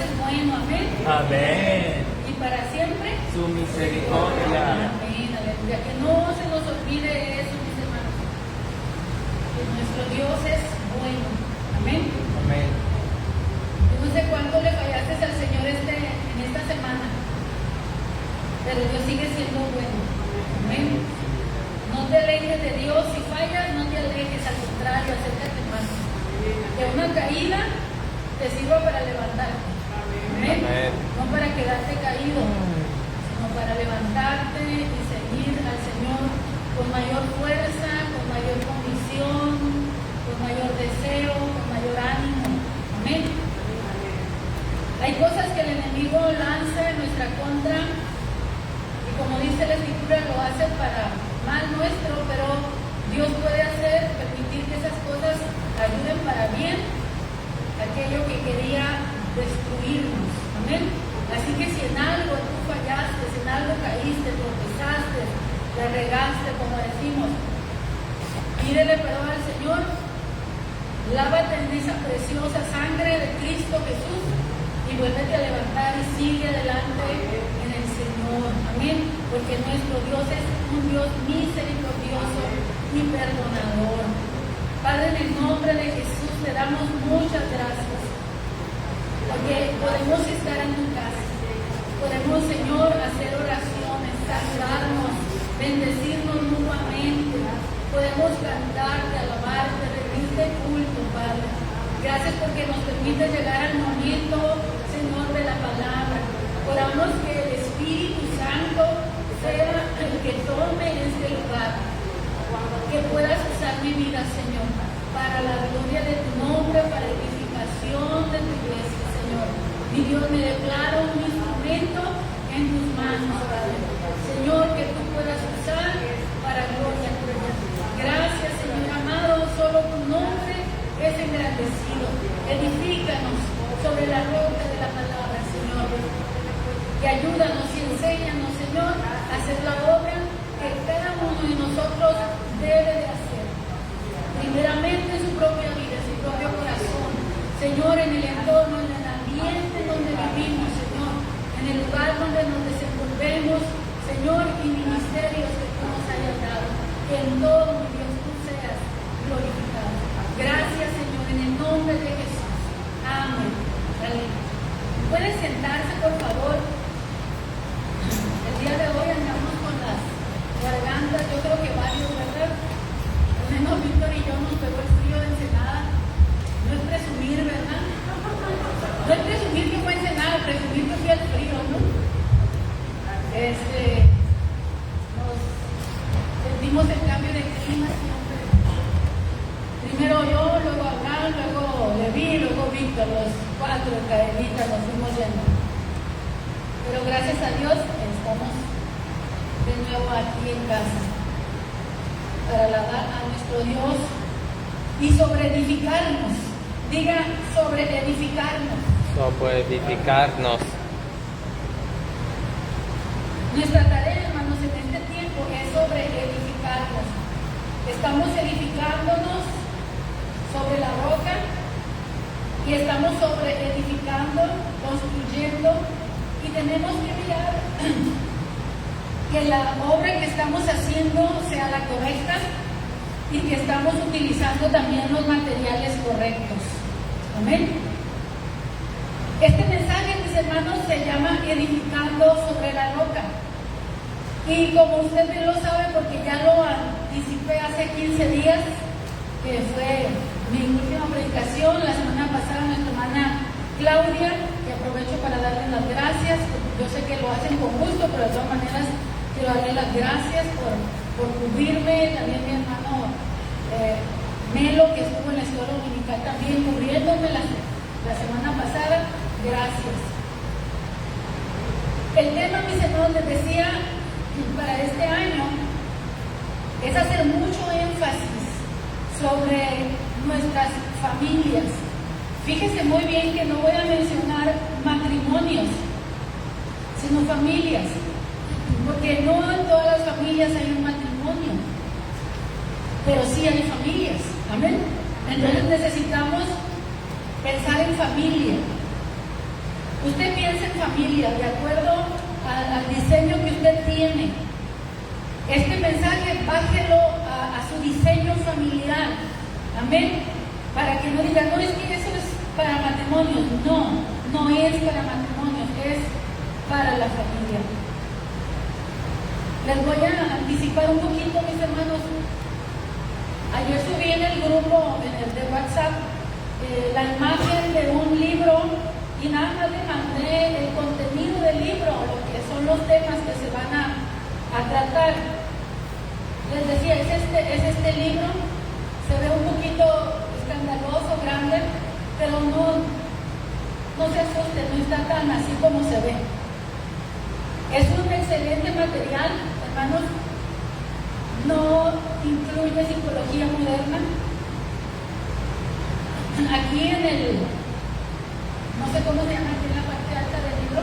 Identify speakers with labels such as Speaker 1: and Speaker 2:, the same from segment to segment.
Speaker 1: es bueno, amén.
Speaker 2: Amén.
Speaker 1: Y para siempre
Speaker 2: Su misericordia.
Speaker 1: amén, aleluya. Que no se nos olvide eso, mis hermanos. Que nuestro Dios es bueno, amén.
Speaker 2: Amén.
Speaker 1: Yo no sé cuánto le fallaste al Señor en esta semana, pero Dios sigue siendo bueno, amén. No te alejes de Dios, si fallas no te alejes, al contrario, acércate más. Que una caída te sirva para levantarte, amén. No para quedarte caído, sino para levantarte y seguir al Señor con mayor fuerza, con mayor convicción, con mayor deseo, con mayor ánimo, amén. Hay cosas que el enemigo lanza en nuestra contra y como dice la Escritura lo hace para mal nuestro, pero Dios puede permitir que esas cosas ayuden para bien aquello que quería destruirnos, amén. Así que si en algo tú fallaste, si en algo caíste, tropezaste, la regaste, como decimos, pídele perdón al Señor, lávate en esa preciosa sangre de Cristo Jesús y vuélvete a levantar y sigue adelante en el Señor, amén, porque nuestro Dios es un Dios misericordioso y perdonador. Padre, en el nombre de Jesús te damos muchas gracias, porque podemos estar en tu casa, podemos, Señor, hacer oraciones, saludarnos, bendecirnos mutuamente, podemos cantarte, alabarte, rendirte culto, Padre. Gracias porque nos permite llegar al momento, Señor, de la palabra. Oramos que el Espíritu Santo sea el que tome este lugar, que puedas usar mi vida, Señor, para la gloria de tu nombre, para edificación de tu iglesia, Señor. Mi Dios, me declaro un instrumento en tus manos, Padre. Señor, que tú puedas usar para gloria tuya. Gracias, Señor amado, solo tu nombre es engrandecido. Edifícanos sobre la roca de la palabra, Señor. Y ayúdanos y enséñanos, Señor, a hacer la obra que cada uno de nosotros debe de hacer. Primeramente en su propia vida, en su propio corazón. Señor, en el entorno, en el ambiente donde vivimos, Señor. En el lugar donde nos desenvolvemos, Señor, y ministerios que tú nos hayas dado. Que en todo, mi Dios, tú seas glorificado. Gracias, Señor, en el nombre de Jesús. Amén. ¿Pueden sentarse, por favor? El día de hoy andamos con las gargantas, yo creo que varios, ¿verdad? Al menos Víctor y yo nos pegó el frío de Ensenada. No es presumir, ¿verdad? No es presumir que fue Ensenada, presumir que fui al frío, ¿no? Nos sentimos el cambio de clima siempre. Primero yo, luego Abraham, luego Leví, luego Víctor, los cuatro cadenitas nos fuimos yendo. Pero gracias a Dios estamos de nuevo aquí en casa para alabar a nuestro Dios y sobre edificarnos. Diga, sobre edificarnos.
Speaker 2: Sobre edificarnos.
Speaker 1: Nuestra tarea, hermanos, en este tiempo es sobre edificarnos. Estamos edificándonos sobre la roca y estamos sobre edificando, construyendo, y tenemos que mirar que la obra que estamos haciendo sea la correcta y que estamos utilizando también los materiales correctos. Amén. Este mensaje, mis hermanos, se llama Edificando sobre la roca. Y como usted bien lo sabe, porque ya lo anticipé hace 15 días, que fue mi última predicación, la semana pasada, nuestra hermana Claudia, que aprovecho para darle las gracias. Yo sé que lo hacen con gusto, pero de todas maneras quiero darle las gracias por cubrirme. También mi hermano Melo, que estuvo en la escuela dominical también cubriéndome la semana pasada. Gracias. El tema, mis hermanos, les decía, para este año es hacer mucho énfasis sobre nuestras familias. Fíjese muy bien que no voy a mencionar matrimonios, sino familias, porque no en todas las familias hay un matrimonio, pero sí hay familias. Amén. Entonces necesitamos pensar en familia. Usted piensa en familia, de acuerdo al diseño que usted tiene. Este mensaje, bájelo a su diseño familiar. Amén. Para que no digan, no, es que eso es para matrimonios. No, no es para matrimonios, es para la familia. Les voy a anticipar un poquito, mis hermanos. Ayer subí en el grupo de WhatsApp la imagen de un libro y nada más le mandé el contenido del libro, lo que son los temas que se van a tratar. Les decía, es este libro, se ve un poquito escandaloso, grande, pero no se asusten, no está tan así como se ve. Es un excelente material, hermanos. No incluye psicología moderna. Aquí en el, no sé cómo se llama aquí en la parte alta del libro,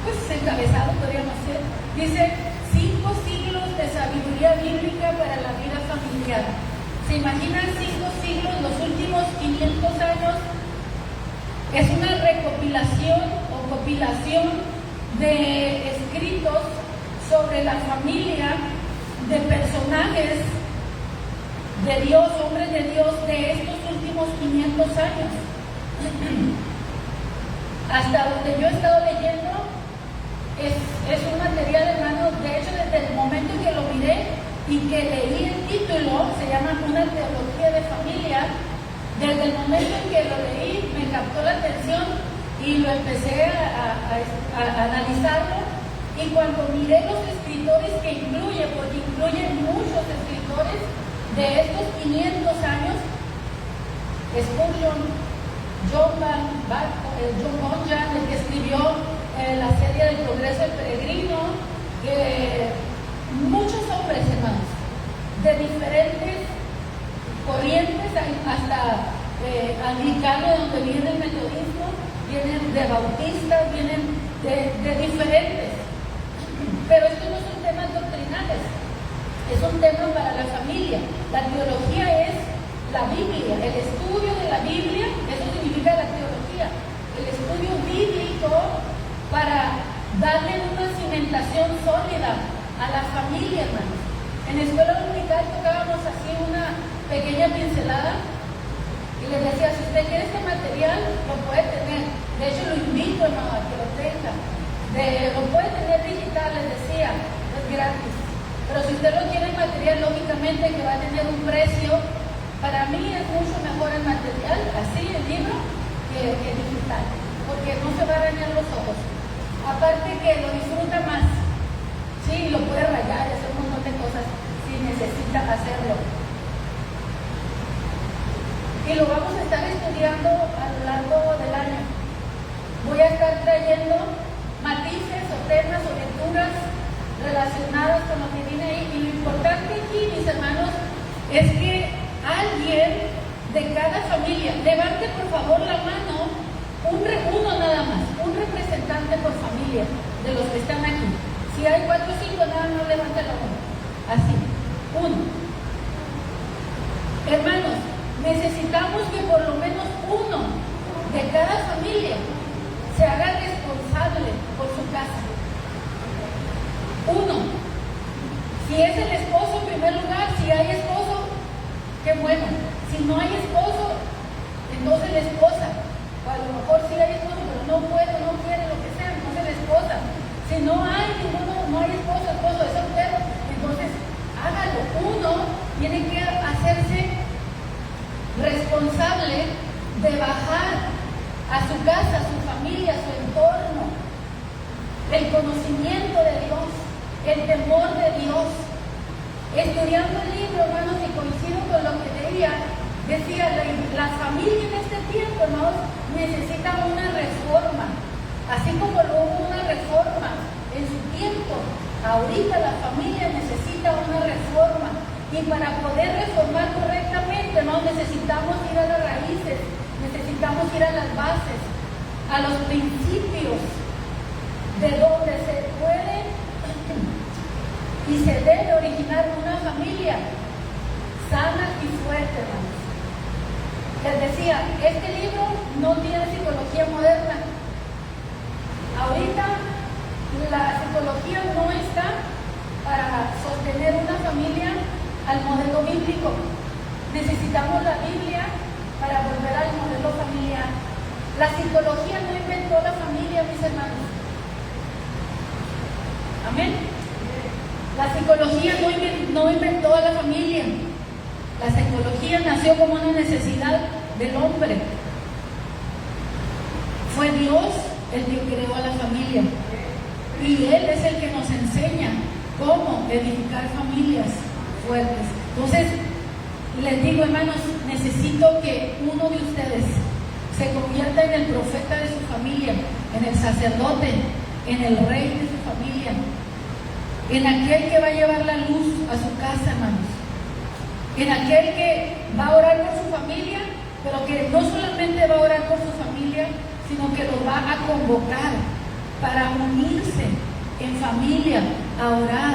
Speaker 1: pues encabezado podríamos ser, dice 5 siglos de sabiduría bíblica para la vida familiar. ¿Se imaginan 5 siglos, los últimos 500 años? Es una recopilación o compilación de escritos sobre la familia, de personajes de Dios, hombres de Dios de estos últimos 500 años. Hasta donde yo he estado leyendo, es un material, hermano. De hecho, desde el momento en que lo miré y que leí el título, se llama Una teología de familia. Desde el momento en que lo leí, me captó la atención y lo empecé a analizarlo. Y cuando miré los escritores que incluye, porque incluye muchos escritores de estos 500 años, Spurgeon, John Bunyan, el que escribió la serie del Progreso del Peregrino, muchos hombres, hermanos, de diferentes corrientes, hasta anglicano, de donde viene el metodismo, vienen de bautistas, vienen de diferentes. Pero estos no son temas doctrinales, es un tema para la familia. La teología es la Biblia, el estudio de la Biblia, eso significa la teología, el estudio bíblico para darle una cimentación sólida a la familia, hermanos. En la escuela dominical tocábamos así una pequeña pincelada y les decía, si usted quiere este material, lo puede tener. De hecho, lo invito, hermano, a que lo tenga. Lo puede tener digital, les decía, es gratis. Pero si usted lo quiere en material, lógicamente que va a tener un precio. Para mí es mucho mejor el material, así el libro, que digital, porque no se va a dañar los ojos. Aparte que lo disfruta más, sí, lo puede rayar, hacer un montón de cosas si necesita hacerlo. Y lo vamos a estar estudiando a lo largo del año. Voy a estar trayendo matices o temas o lecturas relacionadas con lo que viene ahí. Y lo importante aquí, mis hermanos, es que alguien de cada familia, levante por favor la mano, uno nada más, un representante por familia de los que están aquí. Si hay 4 o 5, nada más levante la mano. Así, uno. Hermanos, necesitamos que por lo menos uno de cada familia se haga responsable por su casa. Uno. Si es el esposo en primer lugar, si hay esposo, qué bueno. Si no hay esposo, entonces la esposa. O a lo mejor sí hay esposo, pero no puede, no quiere, lo que sea, entonces la esposa. Si no hay ninguno, no hay esposo es soltero, entonces hágalo. Uno tiene que hacerse responsable de bajar a su casa, a su familia, a su entorno, el conocimiento de Dios, el temor de Dios. Estudiando el libro, hermanos, y coincido con lo que decía, la familia en este tiempo, hermanos, necesita una reforma, así como hubo una reforma en su tiempo. Ahorita la familia necesita una reforma, y para poder reformar correctamente, hermanos, necesitamos ir a las raíces, necesitamos ir a las bases, a los principios de donde se puede y se debe originar una familia sana y fuerte, hermanos. Les decía, este libro no tiene psicología moderna. Ahorita la psicología no está para sostener una familia al modelo bíblico. Necesitamos la Biblia para volver al modelo familiar. La psicología no inventó la familia, mis hermanos. Amén. La psicología no inventó a la familia. La psicología nació como una necesidad del hombre. Fue Dios el que creó a la familia. Y Él es el que nos enseña cómo edificar familias fuertes. Entonces, les digo, hermanos, necesito que uno de ustedes se convierta en el profeta de su familia, en el sacerdote, en el rey de su familia, en aquel que va a llevar la luz a su casa, hermanos, en aquel que va a orar por su familia, pero que no solamente va a orar por su familia, sino que los va a convocar para unirse en familia, a orar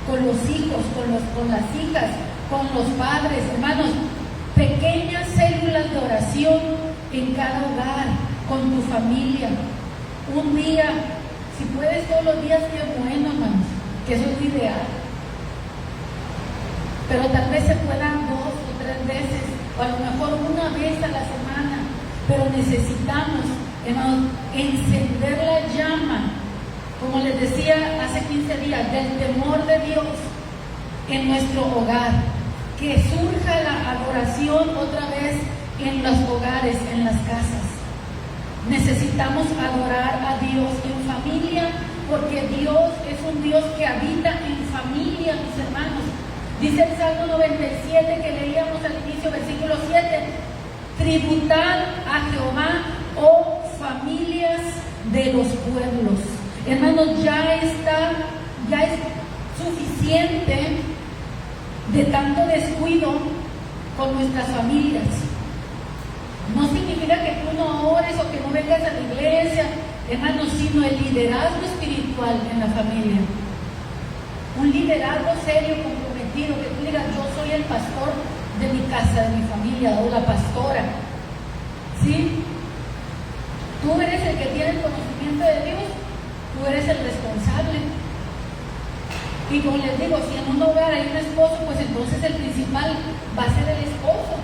Speaker 1: con los hijos, con las hijas, con los padres, hermanos, pequeñas células de oración en cada hogar, con tu familia. Un día, si puedes todos los días, qué bueno, hermanos, que eso es lo ideal. Pero tal vez se puedan 2 o 3 veces, o a lo mejor una vez a la semana, pero necesitamos, hermanos, encender la llama, como les decía hace 15 días, del temor de Dios en nuestro hogar, que surja la adoración otra vez en los hogares, en las casas. Necesitamos adorar a Dios en familia, porque Dios es un Dios que habita en familia, mis hermanos. Dice el Salmo 97 que leíamos al inicio, versículo 7, tributad a Jehová, oh familias de los pueblos. Hermanos, ya es suficiente de tanto descuido con nuestras familias. No significa que tú no ores o que no vengas a la iglesia, hermanos, sino el liderazgo espiritual en la familia. Un liderazgo serio, comprometido, que tú digas, yo soy el pastor de mi casa, de mi familia, o la pastora. ¿Sí? Tú eres el que tiene el conocimiento de Dios, tú eres el responsable. Y como les digo, si en un hogar hay un esposo, pues entonces el principal va a ser el esposo.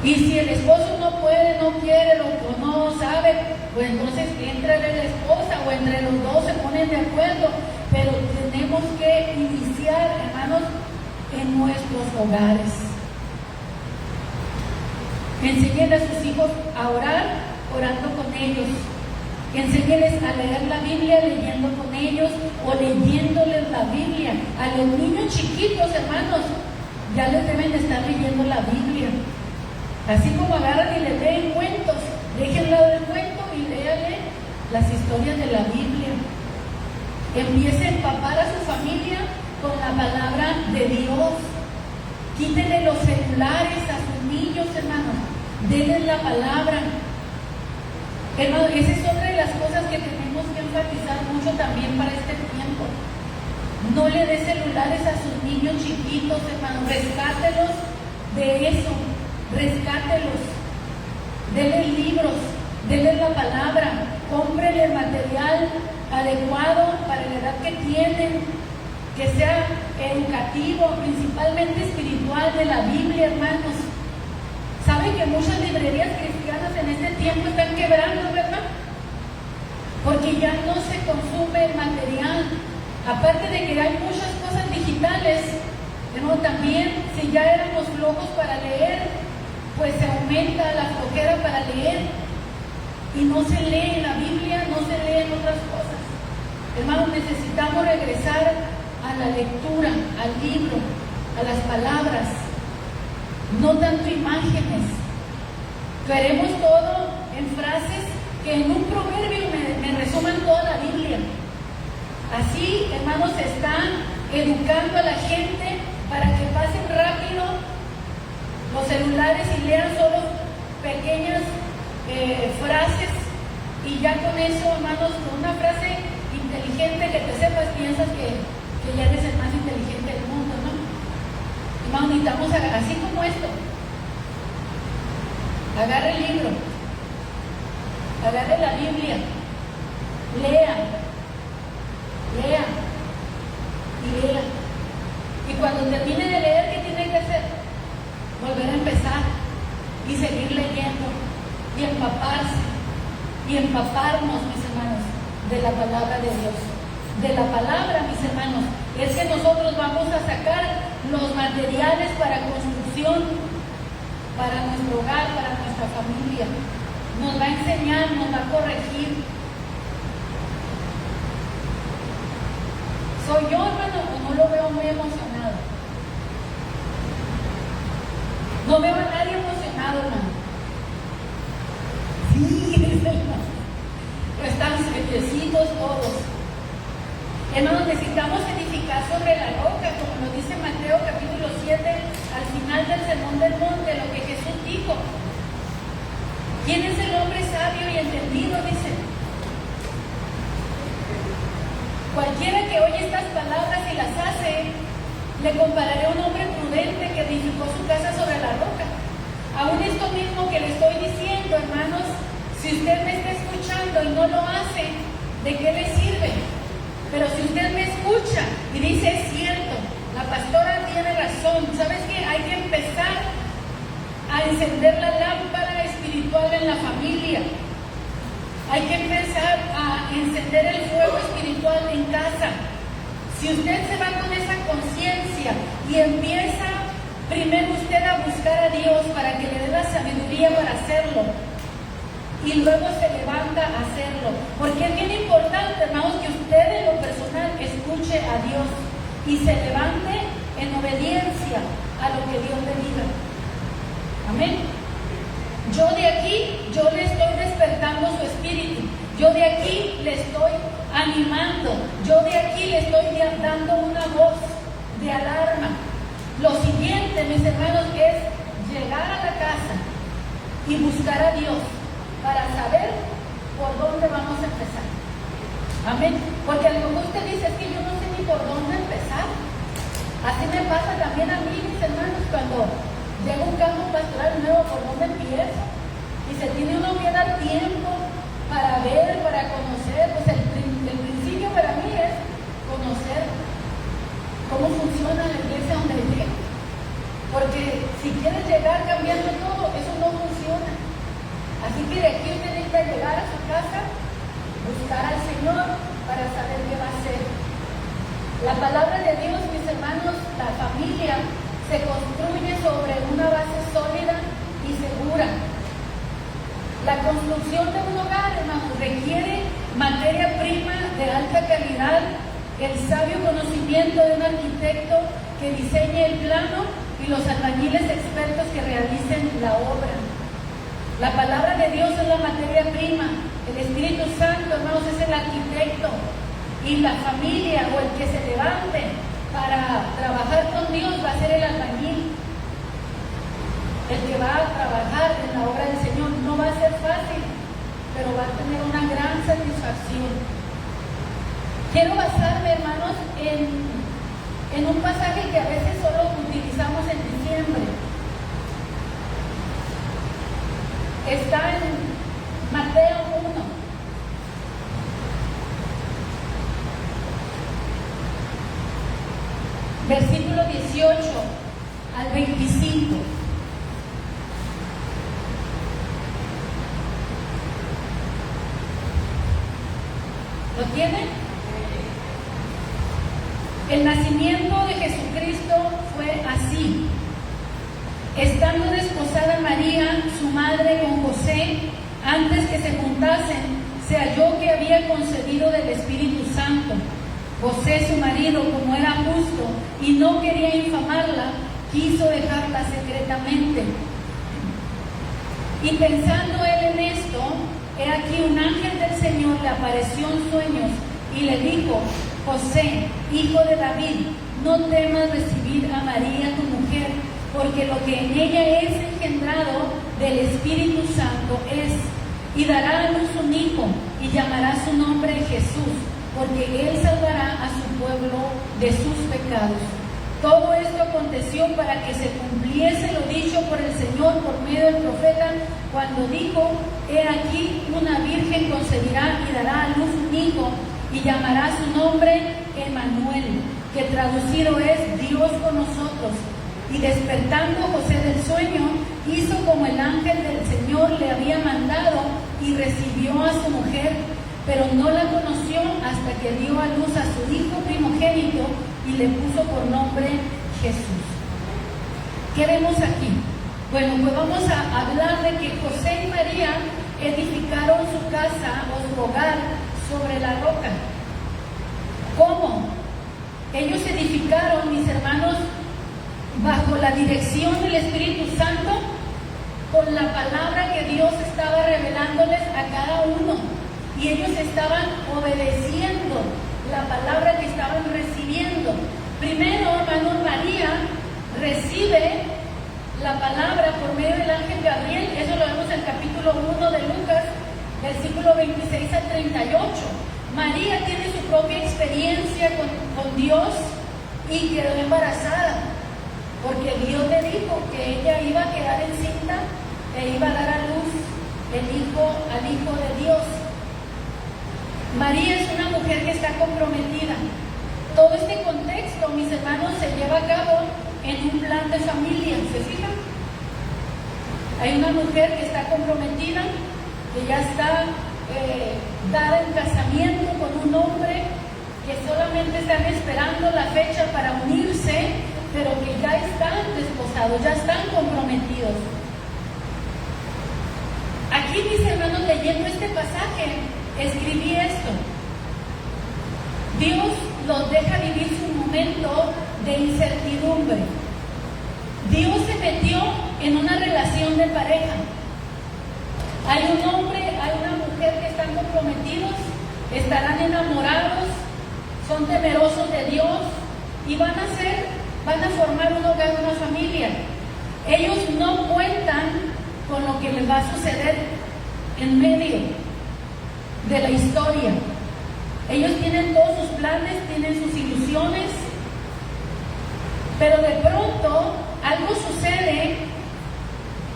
Speaker 1: Y si el esposo no puede, no quiere, o no sabe, pues entonces entra la esposa o entre los dos se ponen de acuerdo. Pero tenemos que iniciar, hermanos, en nuestros hogares. Enseñen a sus hijos a orar, orando con ellos. Enséñeles a leer la Biblia leyendo con ellos o leyéndoles la Biblia. A los niños chiquitos, hermanos, ya les deben de estar leyendo la Biblia. Así como agarran y les leen cuentos, déjenlo del cuento y léanle las historias de la Biblia. Empiece a empapar a su familia con la palabra de Dios. Quítenle los celulares a sus niños, hermanos. Denles la palabra. Hermano, esa es otra de las cosas que tenemos que enfatizar mucho también para este tiempo. No le dé celulares a sus niños chiquitos, hermano. Rescátelos de eso. Rescátelos. Denles libros. Denles la palabra. Cómprenle material adecuado para la edad que tienen. Que sea educativo, principalmente espiritual, de la Biblia, hermanos. ¿Saben que muchas librerías cristianas en este tiempo están quebrando, verdad? Porque ya no se consume el material. Aparte de que hay muchas cosas digitales, pero también si ya éramos flojos para leer, pues se aumenta la flojera para leer. Y no se lee la Biblia, no se leen otras cosas. Hermanos, necesitamos regresar a la lectura, al libro, a las palabras. No tanto imágenes. Queremos todo en frases que en un proverbio me resuman toda la Biblia. Así, hermanos, se están educando a la gente para que pasen rápido los celulares y lean solo pequeñas frases, y ya con eso, hermanos, con una frase inteligente que te sepas, piensas que ya eres el más inteligente del mundo, ¿no? Hermanos, necesitamos, así como esto, Agarre el libro, agarre la Biblia, lea y lea. Y cuando termine de leer, ¿qué tiene que hacer? Volver a empezar y seguir leyendo y empaparse y empaparnos, mis hermanos, de la palabra de Dios. De la palabra, mis hermanos, es que nosotros vamos a sacar los materiales para construcción, para nuestro hogar, para nuestra familia. Nos va a enseñar, nos va a corregir. ¿Soy yo, hermano, o no lo veo muy emocionado? No veo a nadie emocionado, hermano. Sí, dice el hermano. Pero están seriecitos todos. Hermanos, necesitamos edificar sobre la roca, como lo dice Mateo capítulo 7, al final del Sermón del Monte, lo que Jesús dijo. ¿Quién es el hombre sabio y entendido? Dice. Cualquiera que oye estas palabras y las hace, le compararé a un hombre prudente que edificó su casa sobre la roca. Aún esto mismo que le estoy diciendo, hermanos, si usted me está escuchando y no lo hace, ¿de qué le sirve? Pero si usted me escucha y dice, es cierto, la pastora tiene razón, ¿sabes qué? Hay que empezar a encender la lámpara espiritual en la familia. Hay que empezar a encender el fuego espiritual en casa. Si usted se va con esa conciencia y empieza primero usted a buscar a Dios para que le dé la sabiduría para hacerlo, y luego se levanta a hacerlo. Porque es bien importante, hermanos, que usted en lo personal escuche a Dios y se levante en obediencia a lo que Dios le diga. Amén. Yo de aquí, yo le estoy despertando su espíritu. Yo de aquí le estoy animando. Yo de aquí le estoy dando una voz de alarma. Lo siguiente, mis hermanos, es llegar a la casa y buscar a Dios para saber por dónde vamos a empezar. Amén. Porque a lo mejor usted dice, es que yo no sé ni por dónde empezar. Así me pasa también a mí, mis hermanos, cuando llega un campo pastoral nuevo, ¿por dónde empiezo? Y se tiene uno que dar tiempo para ver, para conocer. Pues el principio para mí es conocer cómo funciona la iglesia donde llego. Porque si quieres llegar cambiando todo, eso no funciona. Así que de aquí usted necesita llegar a su casa, buscar al Señor para saber qué va a hacer. La palabra de Dios, mis hermanos, la familia se construye sobre una base sólida y segura. La construcción de un hogar, hermanos, requiere materia prima de alta calidad, el sabio conocimiento de un arquitecto que diseñe el plano y los albañiles expertos que realicen la obra. La palabra de Dios es la materia prima. El Espíritu Santo, hermanos, es el arquitecto. Y la familia o el que se levante para trabajar con Dios va a ser el albañil. El que va a trabajar en la obra del Señor. No va a ser fácil, pero va a tener una gran satisfacción. Quiero basarme, hermanos, en un pasaje que a veces solo utilizamos en diciembre. Está en Mateo 1. Versículo 18 al 25. ¿Lo tienen? El nacimiento de Jesucristo fue así. Estando desposada María, su madre, con José, antes que se juntasen, se halló que había concebido del Espíritu Santo. José, su marido, como era justo y no quería infamarla, quiso dejarla secretamente. Y pensando él en esto, he aquí un ángel del Señor le apareció en sueños y le dijo: José, hijo de David, no temas recibir a María tu mujer, porque lo que en ella es engendrado del Espíritu Santo es, y dará a luz un hijo, y llamará su nombre Jesús, porque él salvará a su pueblo de sus pecados. Todo esto aconteció para que se cumpliese lo dicho por el Señor por medio del profeta, cuando dijo: he aquí, una virgen concebirá y dará a luz un hijo, y llamará su nombre Emmanuel, que traducido es Dios con nosotros. Y despertando José del sueño, hizo como el ángel del Señor le había mandado, y recibió a su mujer, pero no la conoció hasta que dio a luz a su hijo primogénito, y le puso por nombre Jesús. ¿Qué vemos aquí? Bueno, pues vamos a hablar de que José y María edificaron su casa o su hogar sobre la roca. ¿Cómo? Ellos edificaron, mis hermanos, bajo la dirección del Espíritu Santo, con la palabra que Dios estaba revelándoles a cada uno, y ellos estaban obedeciendo la palabra que estaban recibiendo. Primero, hermano, María recibe la palabra por medio del ángel Gabriel. Eso lo vemos en el capítulo 1 de Lucas, versículo 26 al 38. María tiene su propia experiencia con Dios y quedó embarazada, porque Dios le dijo que ella iba a quedar encinta e iba a dar a luz al Hijo de Dios. María es una mujer que está comprometida. Todo este contexto, mis hermanos, se lleva a cabo en un plan de familia. ¿Se fijan? Hay una mujer que está comprometida, que ya está dada en casamiento con un hombre, que solamente están esperando la fecha para unirse, pero que ya están desposados, ya están comprometidos. Aquí, mis hermanos, leyendo este pasaje, escribí esto: Dios los deja vivir su momento de incertidumbre. Dios se metió en una relación de pareja. Hay un hombre, hay una mujer que están comprometidos, estarán enamorados, son temerosos de Dios y van a formar un hogar, una familia. Ellos no cuentan con lo que les va a suceder en medio de la historia. Ellos tienen todos sus planes, tienen sus ilusiones, pero de pronto algo sucede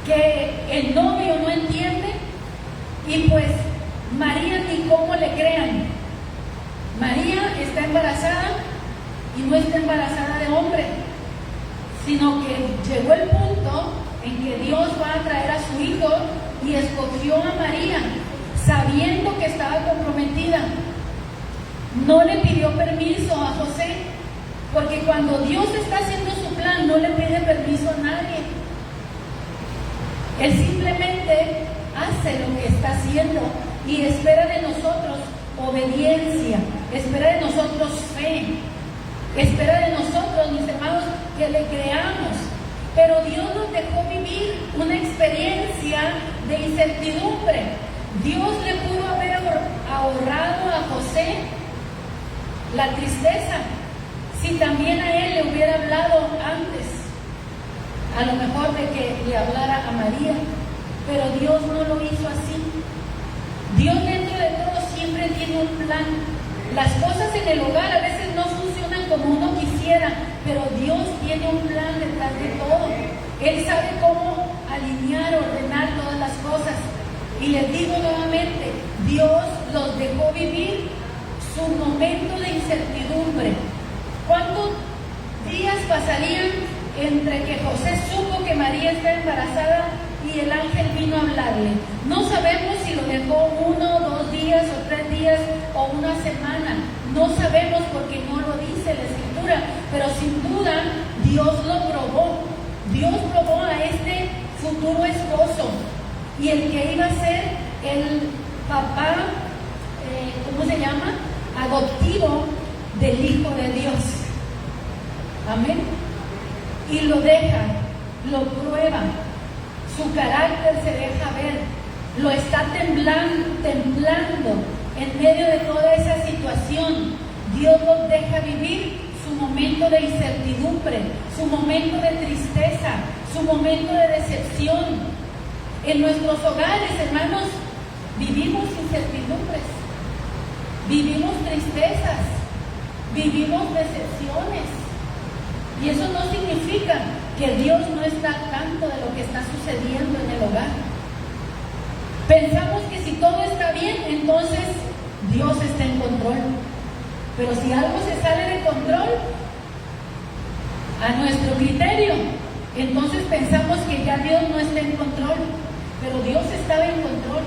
Speaker 1: que el novio no entiende, y pues María ni cómo le crean. María está embarazada, y no está embarazada de hombre, sino que llegó el punto en que Dios va a traer a su hijo, y escogió a María sabiendo que estaba comprometida. No le pidió permiso a José, porque cuando Dios está haciendo su plan no le pide permiso a nadie. Él simplemente hace lo que está haciendo y espera de nosotros obediencia, espera de nosotros fe, espera de nosotros, mis hermanos, que le creamos. Pero Dios nos dejó vivir una experiencia de incertidumbre. Dios le pudo haber ahorrado a José la tristeza si también a él le hubiera hablado antes, a lo mejor de que le hablara a María, pero Dios no lo hizo así. Dios dentro de todo siempre tiene un plan. Las cosas en el hogar a veces no funcionan como uno quisiera, pero Dios tiene un plan detrás de todo. Él sabe cómo alinear, ordenar todas las cosas. Y les digo nuevamente, Dios los dejó vivir su momento de incertidumbre. ¿Cuántos días pasarían entre que José supo que María está embarazada y el ángel vino a hablarle? No sabemos si lo dejó 1, 2 días o 3 días o una semana. No sabemos porque no lo dice la Escritura, pero sin duda Dios lo probó. Dios probó a este futuro esposo, y el que iba a ser el papá, ¿cómo se llama? Adoptivo del Hijo de Dios. Amén. Y lo deja, lo prueba, su carácter se deja ver, lo está temblando en medio de toda esa situación. Dios nos deja vivir su momento de incertidumbre, su momento de tristeza, su momento de decepción. En nuestros hogares, hermanos, vivimos incertidumbres, vivimos tristezas, vivimos decepciones. Y eso no significa que Dios no está al tanto de lo que está sucediendo en el hogar. Pensamos que si todo está bien, entonces Dios está en control. Pero si algo se sale de control, a nuestro criterio, entonces pensamos que ya Dios no está en control. Pero Dios estaba en control.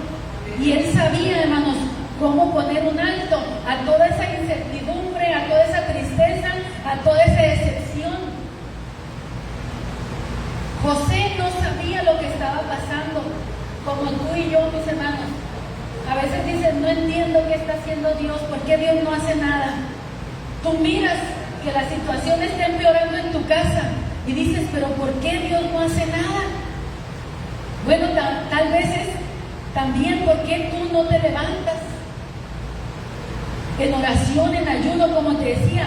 Speaker 1: Y Él sabía, hermanos, cómo poner un alto a toda esa incertidumbre, a toda esa tristeza, a toda esa decepción. José no sabía lo que estaba pasando, como tú y yo, mis hermanos. A veces dicen, no entiendo qué está haciendo Dios, ¿por qué Dios no hace nada? Tú miras que la situación está empeorando en tu casa y dices, pero ¿por qué Dios no hace nada? Bueno, tal vez es también porque tú no te levantas en oración, en ayuno, como te decía.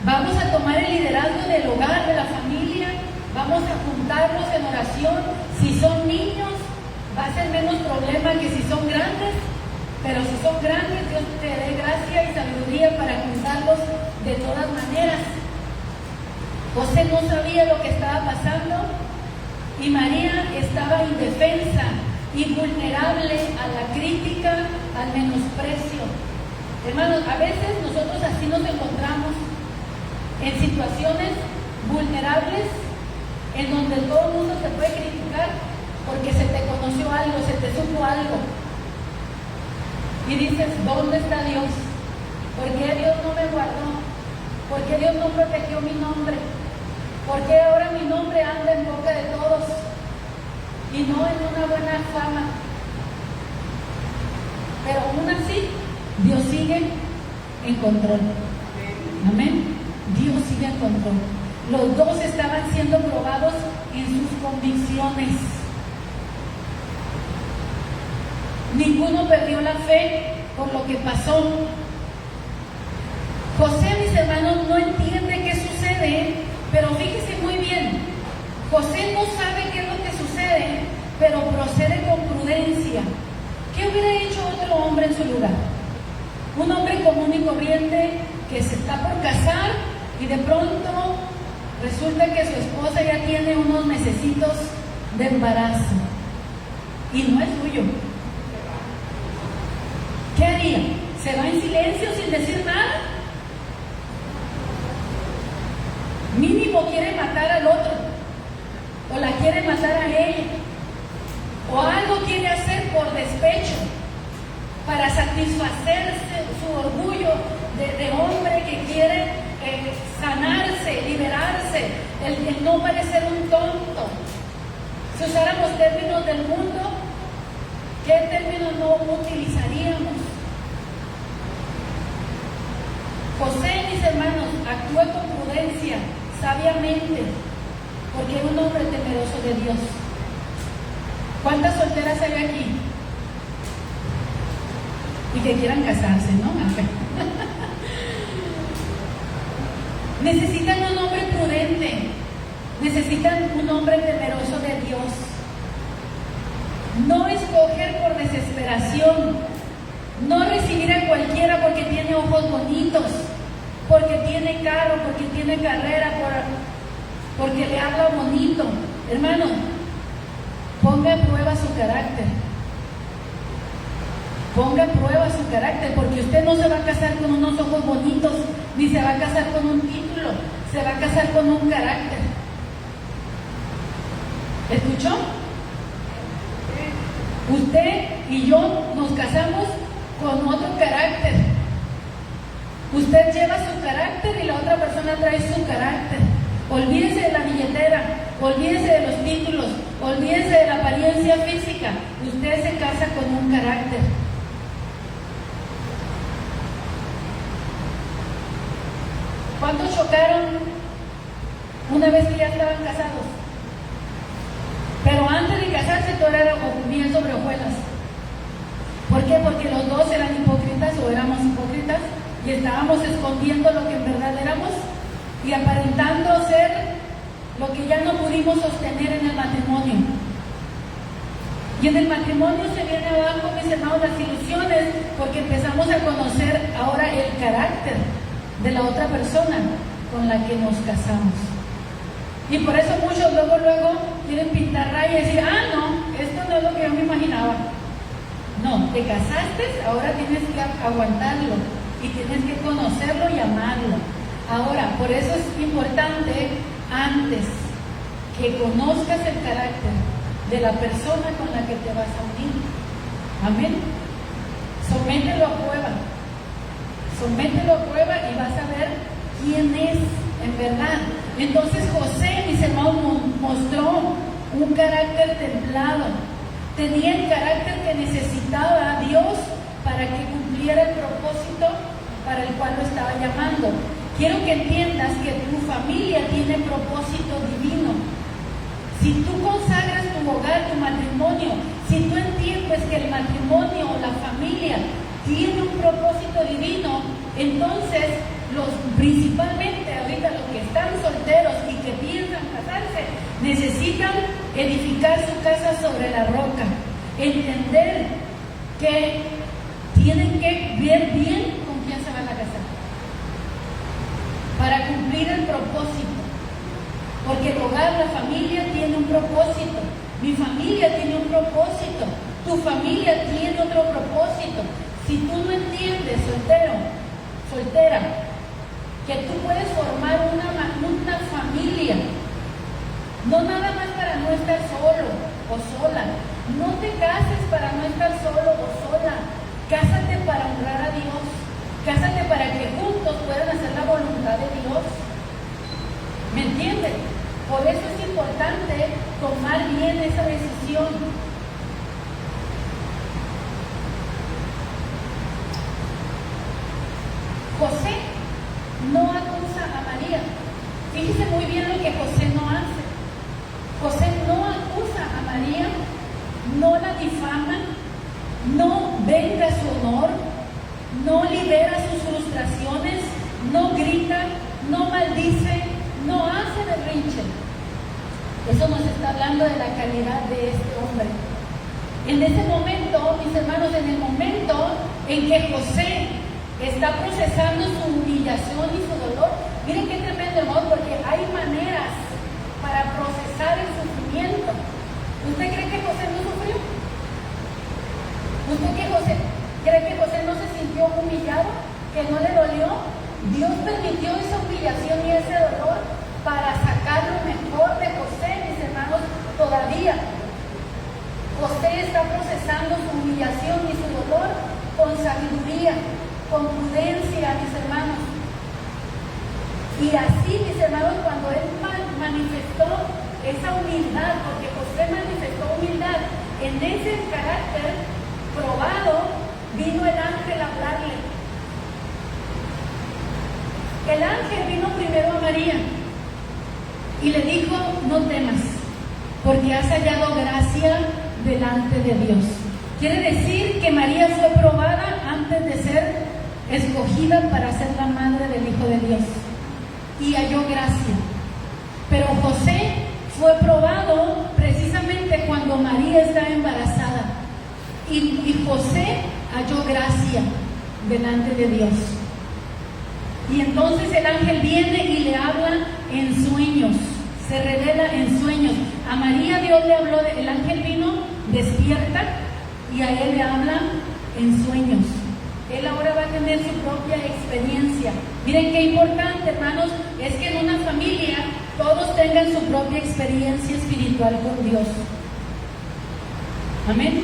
Speaker 1: Vamos a tomar el liderazgo del hogar, de la familia, vamos a juntarnos en oración. Si son niños, va a ser menos problema que si son grandes, pero si son grandes, Dios te dé gracia y sabiduría para juntarlos de todas maneras. José no sabía lo que estaba pasando y María estaba indefensa y vulnerable a la crítica, al menosprecio. Hermanos, a veces nosotros así nos encontramos en situaciones vulnerables en donde todo el mundo te puede criticar porque se te conoció algo, se te supo algo. Y dices, ¿dónde está Dios? ¿Por qué Dios no me guardó? ¿Por qué Dios no protegió mi nombre? ¿Por qué ahora mi nombre anda en boca de todos y no en una buena fama? Pero aún así, Dios sigue en control. Amén. Dios sigue en control. Los dos estaban siendo probados en sus convicciones. Ninguno perdió la fe por lo que pasó. José, mis hermanos, no entiende qué sucede, pero fíjese muy bien. José no sabe qué es lo que sucede, pero procede con prudencia. ¿Qué hubiera hecho otro hombre en su lugar? Un hombre común y corriente que se está por casar y de pronto resulta que su esposa ya tiene unos mesecitos de embarazo y no es suyo. ¿Qué haría? ¿Se va en silencio sin decir nada? Mínimo quiere matar al otro, o la quiere matar a ella, o algo quiere hacer por despecho para satisfacerse su orgullo de hombre que quiere sanarse, liberarse, el no parecer un tonto. Si usáramos términos del mundo, ¿qué términos no utilizaríamos? José, mis hermanos, actuó con prudencia, sabiamente, porque era un hombre temeroso de Dios. ¿Cuántas solteras hay aquí? Y que quieran casarse, ¿no? Necesitan un hombre prudente, necesitan un hombre temeroso de Dios. No escoger por desesperación, no recibir a cualquiera porque tiene ojos bonitos, porque tiene carro, porque tiene carrera, porque le habla bonito. Hermano, ponga a prueba su carácter. Ponga a prueba su carácter, porque usted no se va a casar con unos ojos bonitos, ni se va a casar con un título, se va a casar con un carácter. ¿Escuchó? Usted y yo nos casamos con otro carácter. Usted lleva su carácter y la otra persona trae su carácter. Olvídese de la billetera, olvídese de los títulos, olvídese de la apariencia física. Usted se casa con un carácter. ¿Cuántos chocaron una vez que ya estaban casados? Pero antes de casarse todo era bien sobre hojuelas. ¿Por qué? Porque los dos eran hipócritas o éramos hipócritas y estábamos escondiendo lo que en verdad éramos y aparentando ser lo que ya no pudimos sostener en el matrimonio. Y en el matrimonio se viene abajo, mis hermanos, las ilusiones, porque empezamos a conocer ahora el carácter de la otra persona. con la que nos casamos. Y por eso muchos luego quieren pintar raya y decir, no, esto no es lo que yo me imaginaba. No, te casaste, ahora tienes que aguantarlo y tienes que conocerlo y amarlo. Ahora, por eso es importante, antes que conozcas el carácter de la persona con la que te vas a unir. Amén. Somételo a prueba. Somételo a prueba y vas a ver quién es en verdad. Entonces José, mis hermanos, mostró un carácter templado. Tenía el carácter que necesitaba a Dios para que cumpliera el propósito para el cual lo estaba llamando. Quiero que entiendas que tu familia tiene propósito divino. Si tú consagras tu hogar, tu matrimonio, si tú entiendes que el matrimonio o la familia tiene un propósito divino, entonces principalmente ahorita los que están solteros y que piensan casarse, necesitan edificar su casa sobre la roca, entender que tienen que ver bien con quién se van a casar para cumplir el propósito, porque el hogar, la familia tiene un propósito, mi familia tiene un propósito, tu familia tiene otro propósito. Si tú no entiendes, soltero, soltera, que tú puedes formar una familia, no nada más para no estar solo o sola, no te cases para no estar solo o sola, cásate para honrar a Dios, cásate para que juntos puedan hacer la voluntad de Dios. ¿Me entiendes? Por eso es importante tomar bien esa decisión. José no acusa a María. Fíjese muy bien lo que José no hace. José no acusa a María, no la difama, no venga su honor, no libera sus frustraciones, no grita, no maldice, no hace berrinche. Eso nos está hablando de la calidad de este hombre. En ese momento, mis hermanos, en el momento en que José está procesando su humillación y su dolor, miren qué tremendo, hermano, porque hay maneras para procesar el sufrimiento. ¿Usted cree que José no sufrió? ¿Usted cree que José no se sintió humillado? ¿Que no le dolió? Dios permitió esa humillación y ese dolor para sacar lo mejor de José, mis hermanos, todavía. José está procesando su humillación y su dolor con sabiduría, con prudencia, mis hermanos. Y así, mis hermanos, cuando él manifestó esa humildad, porque José manifestó humildad, en ese carácter probado, vino el ángel a hablarle. El ángel vino primero a María y le dijo, no temas, porque has hallado gracia delante de Dios. Quiere decir que María fue probada antes de ser escogida para ser la madre del Hijo de Dios y halló gracia. Pero José fue probado precisamente cuando María estaba embarazada y José halló gracia delante de Dios. Y entonces el ángel viene y le habla en sueños, se revela en sueños. A María Dios le habló, el ángel vino despierta y a él le habla en sueños. Él ahora va a tener su propia experiencia. Miren qué importante, hermanos, es que en una familia todos tengan su propia experiencia espiritual con Dios. Amén.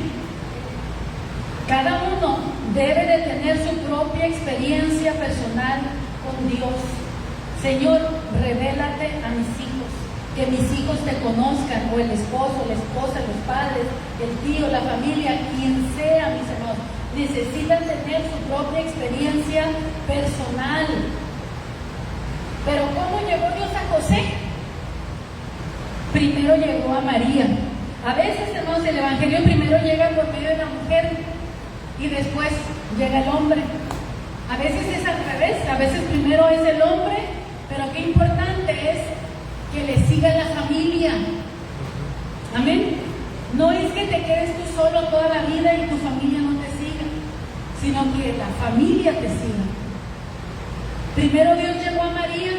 Speaker 1: Cada uno debe de tener su propia experiencia personal con Dios. Señor, revélate a mis hijos, que mis hijos te conozcan, o el esposo, la esposa, los padres, el tío, la familia, quien sea, mis hermanos, necesitan tener su propia experiencia personal. Pero ¿cómo llegó Dios a José? Primero llegó a María. A veces, hermanos, el evangelio primero llega por medio de la mujer y después llega el hombre. A veces es al revés, a veces primero es el hombre, pero qué importante es que le siga la familia. Amén. No es que te quedes tú solo toda la vida y tu familia no te siga, sino que la familia te siga. Primero Dios llegó a María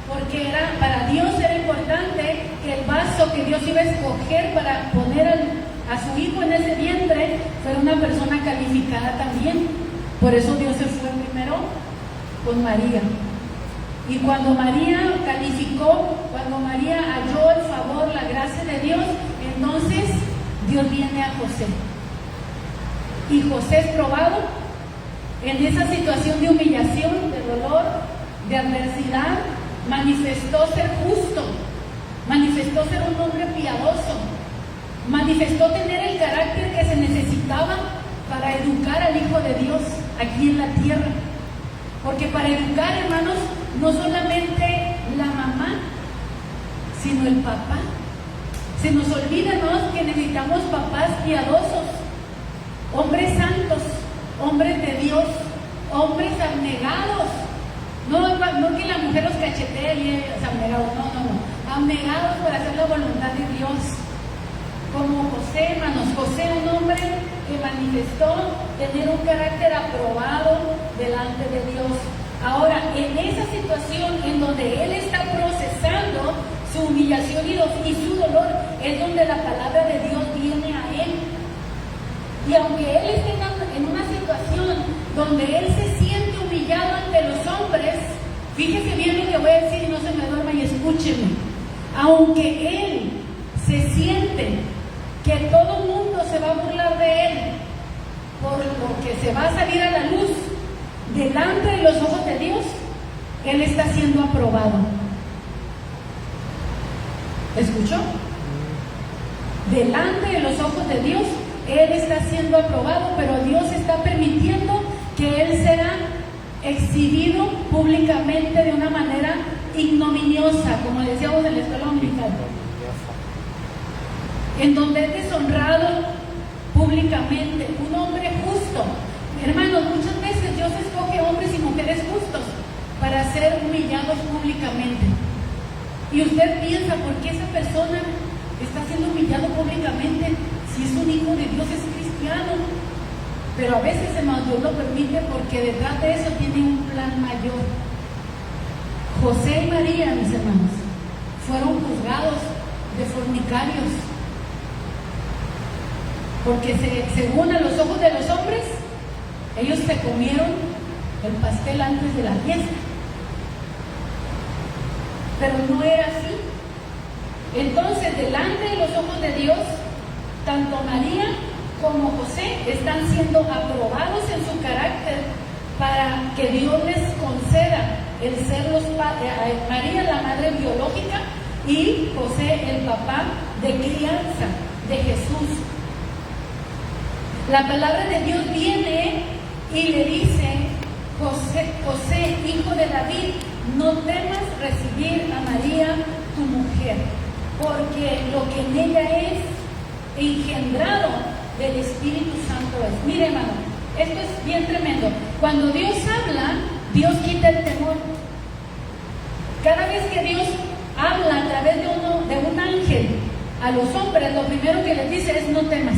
Speaker 1: porque para Dios era importante que el vaso que Dios iba a escoger para poner a su hijo en ese vientre fuera una persona calificada también. Por eso Dios se fue primero con María. Y cuando María calificó, cuando María halló el favor, la gracia de Dios, entonces Dios viene a José. Y José es probado en esa situación de humillación, de dolor, de adversidad. Manifestó ser justo, manifestó ser un hombre piadoso, manifestó tener el carácter que se necesitaba para educar al Hijo de Dios aquí en la tierra. Porque para educar, hermanos, no solamente la mamá, sino el papá. Se nos olvida, hermanos, que necesitamos papás piadosos, hombres santos, hombres de Dios, hombres abnegados. No que la mujer los cachetee y ellos abnegados, no. Abnegados para hacer la voluntad de Dios. Como José, hermanos, José, un hombre que manifestó tener un carácter aprobado delante de Dios. Ahora, en esa situación en donde él está procesando su humillación y su dolor, es donde la palabra de Dios viene a él. Y aunque él esté en una situación donde él se siente humillado ante los hombres, fíjese bien lo que voy a decir y no se me duerma y escúcheme. Aunque él se siente que todo el mundo se va a burlar de él, por lo que se va a salir a la luz delante de los ojos de Dios, él está siendo aprobado. ¿Escuchó? Delante de los ojos de Dios, él está siendo aprobado, pero Dios está permitiendo que él sea exhibido públicamente de una manera ignominiosa, como decíamos en la escuela dominical, en donde es deshonrado públicamente, un hombre justo. Hermanos, muchas veces Dios escoge hombres y mujeres justos para ser humillados públicamente. Y usted piensa, ¿por qué esa persona está siendo humillado públicamente? Si es un hijo de Dios, es cristiano. Pero a veces, hermanos, Dios lo permite porque detrás de eso tiene un plan mayor. José y María, mis hermanos, fueron juzgados de fornicarios, porque según a los ojos de los hombres, ellos se comieron el pastel antes de la fiesta. Pero no era así. Entonces, delante de los ojos de Dios, tanto María como José están siendo aprobados en su carácter para que Dios les conceda el ser los padres, María la madre biológica y José el papá de crianza de Jesús. La palabra de Dios viene y le dice: José, hijo de David, no temas recibir a María tu mujer, porque lo que en ella es engendrado del Espíritu Santo es. Mire, hermano, esto es bien tremendo. Cuando Dios habla, Dios quita el temor. Cada vez que Dios habla a través de un ángel a los hombres, lo primero que les dice es: no temas.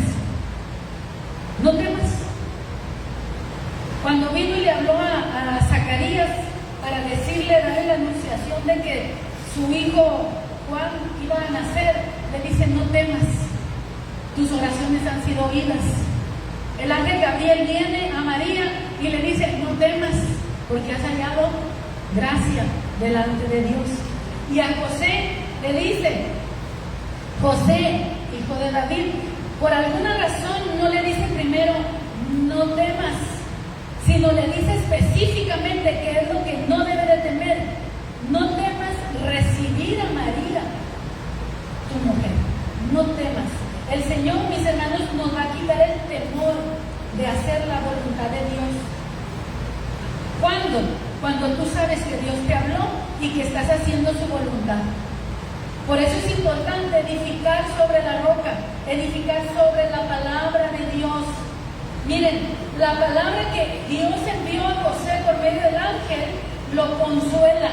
Speaker 1: No temas. Cuando vino y le habló a Zacarías para decirle, darle la anunciación de que su hijo Juan iba a nacer, le dice: no temas, tus oraciones han sido oídas. El ángel Gabriel viene a María y le dice: no temas, porque has hallado gracia delante de Dios. Y a José le dice: José, hijo de David. Por alguna razón no le dice primero no temas, sino le dice específicamente qué es lo que no debe de temer. No temas recibir a María, tu mujer. No temas. El Señor, mis hermanos, nos va a quitar el temor de hacer la voluntad de Dios. ¿Cuándo? Cuando tú sabes que Dios te habló y que estás haciendo su voluntad. Por eso es importante edificar sobre la roca, edificar sobre la palabra de Dios. Miren, la palabra que Dios envió a José por medio del ángel lo consuela,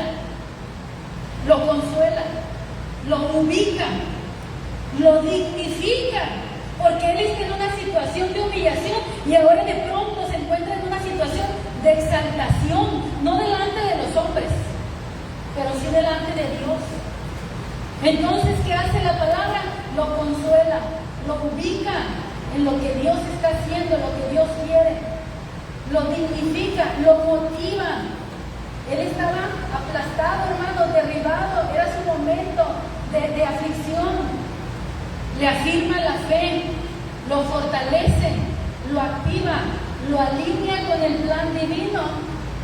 Speaker 1: lo ubica, lo dignifica, porque él está en una situación de humillación y ahora de pronto se encuentra en una situación de exaltación, no delante de los hombres, pero sí delante de Dios. Entonces, ¿qué hace la palabra? Lo consuela, lo ubica en lo que Dios está haciendo, lo que Dios quiere, lo dignifica, lo motiva. Él estaba aplastado, hermano, derribado, era su momento de aflicción. Le afirma la fe, lo fortalece, lo activa, lo alinea con el plan divino,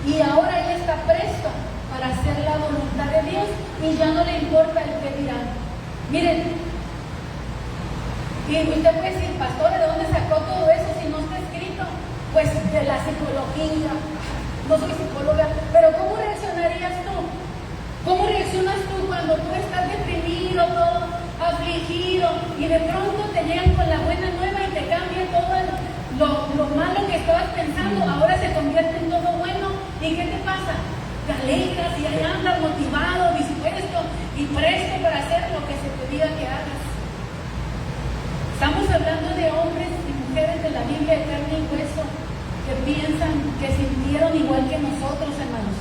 Speaker 1: y ahora él está presto para hacer la voluntad de Dios y ya no le importa el que dirán. Miren, y usted puede decir, pastor, ¿de dónde sacó todo eso si no está escrito? Pues de la psicología. No soy psicóloga, pero ¿cómo reaccionarías tú? ¿Cómo reaccionas tú cuando tú estás deprimido, todo afligido, y de pronto te llegan con la buena nueva y te cambia todo lo malo que estabas pensando, ahora se convierte en todo bueno? ¿Y qué te pasa? Te alegras y ahí andas motivado, dispuesto y presto para hacer lo que se te diga que hagas. Estamos hablando de hombres y mujeres de la Biblia de carne y hueso que piensan, que sintieron igual que nosotros, hermanos.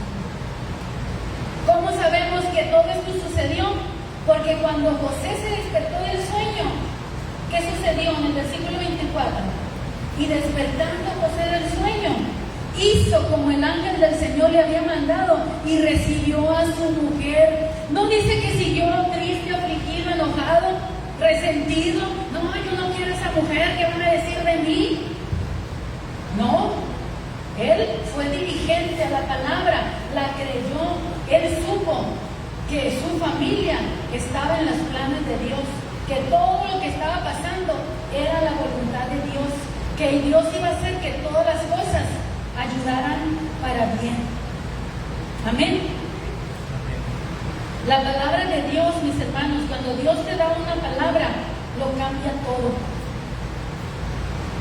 Speaker 1: ¿Cómo sabemos que todo esto sucedió? Porque cuando José se despertó del sueño, ¿qué sucedió en el versículo 24? Y despertando José del sueño, hizo como el ángel del Señor le había mandado y recibió a su mujer. No dice que siguió triste, afligido, enojado, resentido. No, yo no quiero a esa mujer, ¿qué van a decir de mí? No, él fue diligente a la palabra, la creyó, él supo que su familia estaba en los planes de Dios, que todo lo que estaba pasando era la voluntad de Dios, que Dios iba a hacer que todas las cosas ayudaran para bien. Amén. La palabra de Dios, mis hermanos, cuando Dios te da una palabra, lo cambia todo.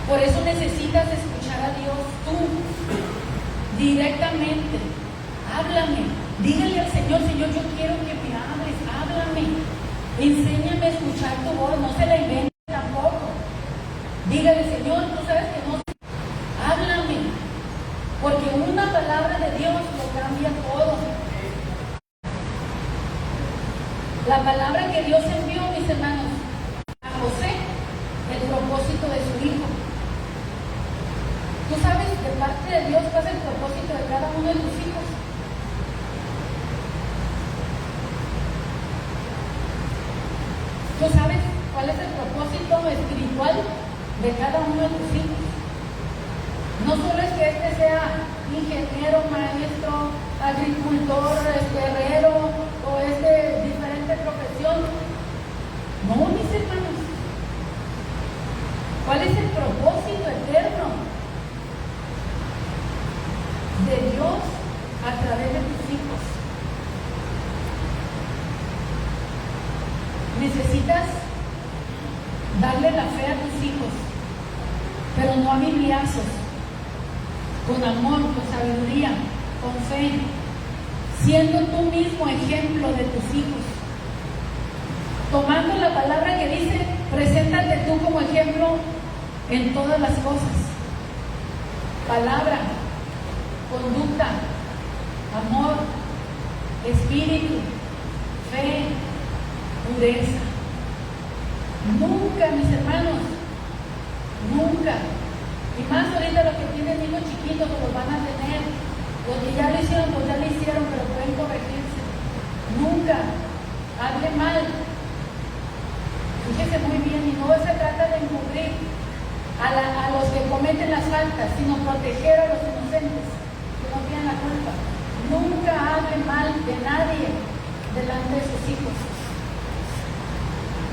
Speaker 1: Por eso necesitas escuchar a Dios tú, directamente. Háblame, dígale al Señor, Señor, yo quiero que me hables, háblame, enséñame a escuchar tu voz, no se la invente tampoco. Dígale, Señor, tú sabes que no, háblame, porque una palabra de Dios lo cambia todo. La palabra que Dios envió, mis hermanos, a José, el propósito de su hijo. Tú sabes, de parte de Dios, cuál es el propósito de cada uno de tus hijos. ¿Tú sabes cuál es el propósito espiritual de cada uno de tus hijos? No solo es que este sea ingeniero, maestro, agricultor, herrero o es de diferente profesión. No, mis hermanos. ¿Cuál es el propósito eterno de Dios a través de tus hijos? Necesitas darle la fe a tus hijos, pero no a bibliazos, con amor, con sabiduría, con fe, siendo tú mismo ejemplo de tus hijos, tomando la palabra que dice, preséntate tú como ejemplo en todas las cosas, palabra, conducta, amor, espíritu, fe, pureza. Nunca, mis hermanos, nunca, y más ahorita los que tienen hijos chiquitos que los van a tener, los que ya lo hicieron, pues ya lo hicieron, pero pueden corregirse. Nunca hable mal. Fíjese muy bien, y no se trata de encubrir a los que cometen las faltas, sino proteger a los inocentes que no tienen la culpa. Nunca hable mal de nadie delante de sus hijos.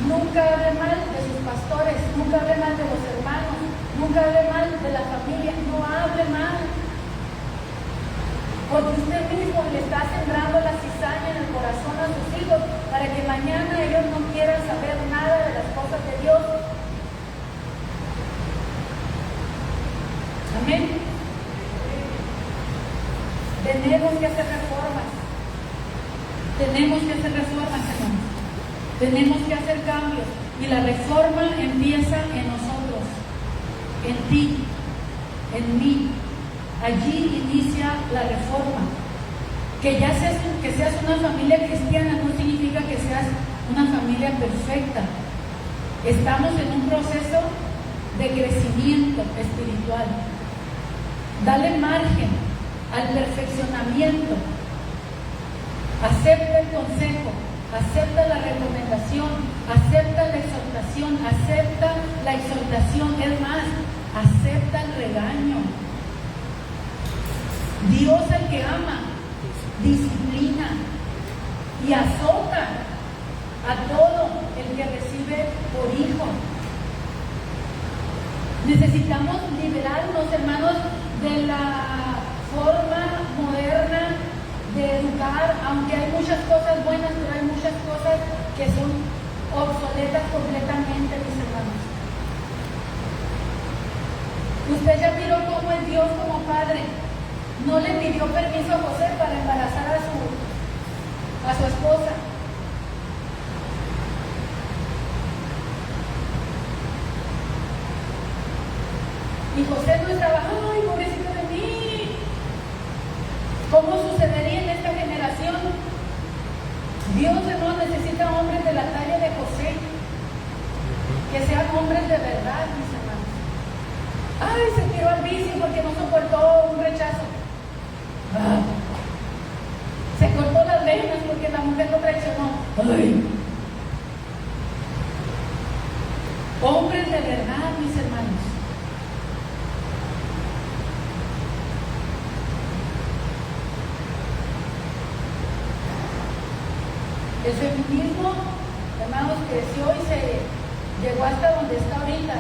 Speaker 1: Nunca hable mal de sus pastores, nunca hable mal de los hermanos, nunca hable mal de la familia, no hable mal. Porque usted mismo le está sembrando la cizaña en el corazón a sus hijos para que mañana ellos no quieran saber nada de las cosas de Dios. Amén. Tenemos que hacer reformas. Tenemos que hacer reformas, hermanos. Tenemos que hacer cambios. Y la reforma empieza en nosotros, en ti, en mí. Allí inicia la reforma. que seas una familia cristiana no significa que seas una familia perfecta. Estamos en un proceso de crecimiento espiritual. Dale margen al perfeccionamiento. Acepta el consejo, acepta la recomendación, acepta la exhortación, es más, acepta el regaño. Dios, al que ama, disciplina y azota a todo el que recibe por hijo. Necesitamos liberarnos, hermanos, de la forma moderna de educar, aunque hay muchas cosas buenas, pero hay muchas cosas que son obsoletas completamente, mis hermanos. Usted ya miró cómo es Dios como padre. No le pidió permiso a José para embarazar a su esposa. Y José no estaba, ay, pobrecito de mí. ¿Cómo sucedería en esta generación? Dios no necesita hombres de la talla de José, que sean hombres de verdad, mis hermanos. Ay, se tiró al vicio porque no soportó un rechazo. Se cortó las venas porque la mujer lo traicionó. Ay. Hombres de verdad, mis hermanos. El feminismo, hermanos, creció y se llegó hasta donde está ahorita.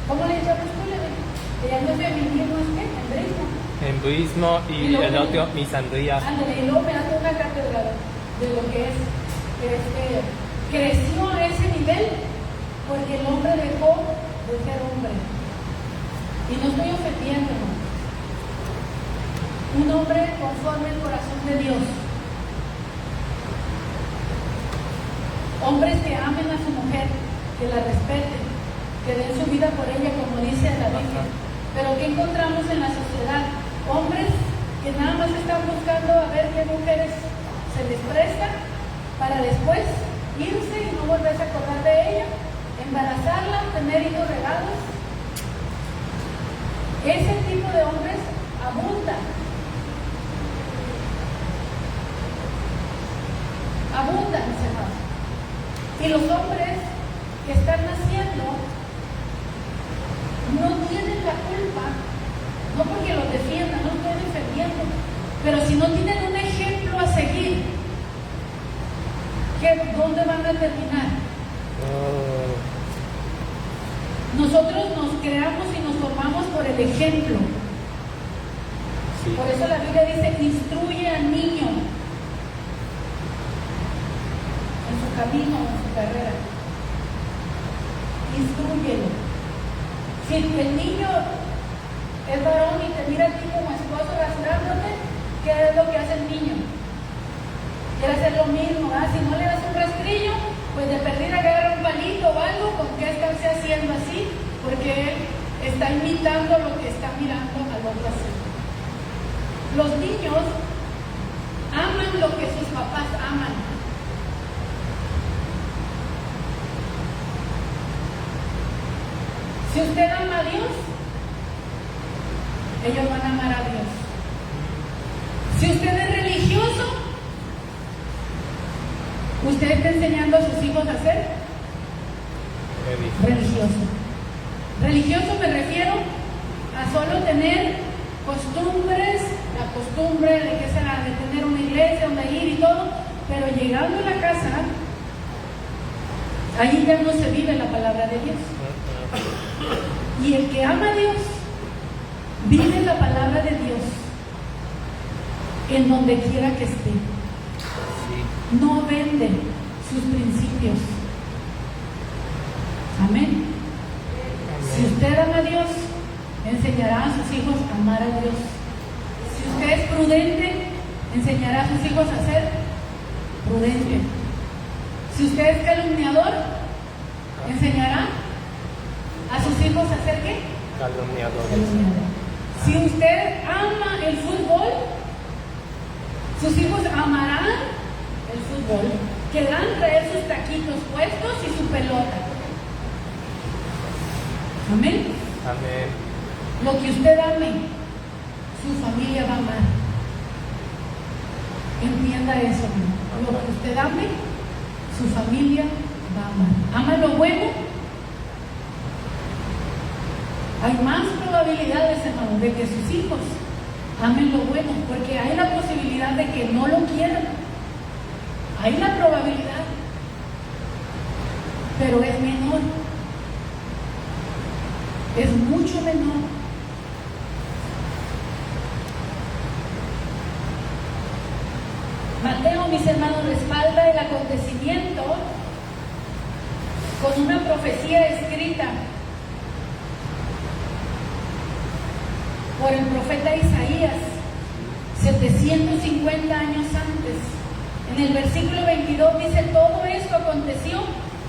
Speaker 1: ¿Cómo le echamos tú? Le llamas feminismo, ¿es qué?
Speaker 2: Hinduismo y el otro misandría.
Speaker 1: Ándale, y luego me hace una cátedra de lo que es, creció a ese nivel porque el hombre dejó de ser hombre. Y no estoy ofendiendo, ¿no? Un hombre conforme al corazón de Dios. Hombres que amen a su mujer, que la respeten, que den su vida por ella, como dice la Biblia. Pero ¿qué encontramos en la sociedad? Hombres que nada más están buscando a ver qué mujeres se les prestan para después irse y no volverse a acordar de ella, embarazarla, tener hijos regados. Ese tipo de hombres abundan. Abundan, mis hermanos. Y los hombres que están naciendo no tienen la culpa, no porque los defiendan, no estoy defendiendo, pero si no tienen un ejemplo a seguir, ¿dónde van a terminar? Nosotros nos creamos y nos formamos por el ejemplo. Sí. Por eso la Biblia dice, instruye al niño en su camino, en su carrera. Instrúyelo. Si el niño es varón y te mira a ti como esposo rasurándote, ¿qué es lo que hace el niño? Quiere hacer lo mismo, ¿verdad? Si no le das un rastrillo, pues de perdida agarra un palito o algo con que estarse haciendo así, porque él está imitando lo que está mirando al otro hacer. Los niños aman lo que sus papás aman. Si usted ama a Dios, ellos van a amar a Dios. Si usted es religioso, usted está enseñando a sus hijos a ser religioso. Religioso me refiero a solo tener costumbres, la costumbre de que será de tener una iglesia donde ir y todo, pero llegando a la casa, allí ya no se vive la palabra de Dios. Y el que ama a Dios vive la palabra de Dios en donde quiera que esté. No vende sus principios. Amén. Si usted ama a Dios, enseñará a sus hijos a amar a Dios. Si usted es prudente, enseñará a sus hijos a ser prudente. Si usted es calumniador, enseñará a sus hijos a ser ¿qué?
Speaker 2: Calumniadores.
Speaker 1: Si usted ama el fútbol, Sus hijos amarán el fútbol, querrán traer sus taquitos puestos y su pelota. Amén.
Speaker 2: Amén.
Speaker 1: Lo que usted ame, su familia va a amar. Entienda eso, hermano. Lo que usted ame, su familia va a amar. Ama lo bueno. Hay más probabilidades, hermano, de que sus hijos amen lo bueno, porque hay la posibilidad de que no lo quieran. Hay la probabilidad, pero es menor. Es mucho menor. Mateo, mis hermanos, respalda el acontecimiento con una profecía escrita por el profeta Isaías 750 años antes. En el versículo 22 dice: todo esto aconteció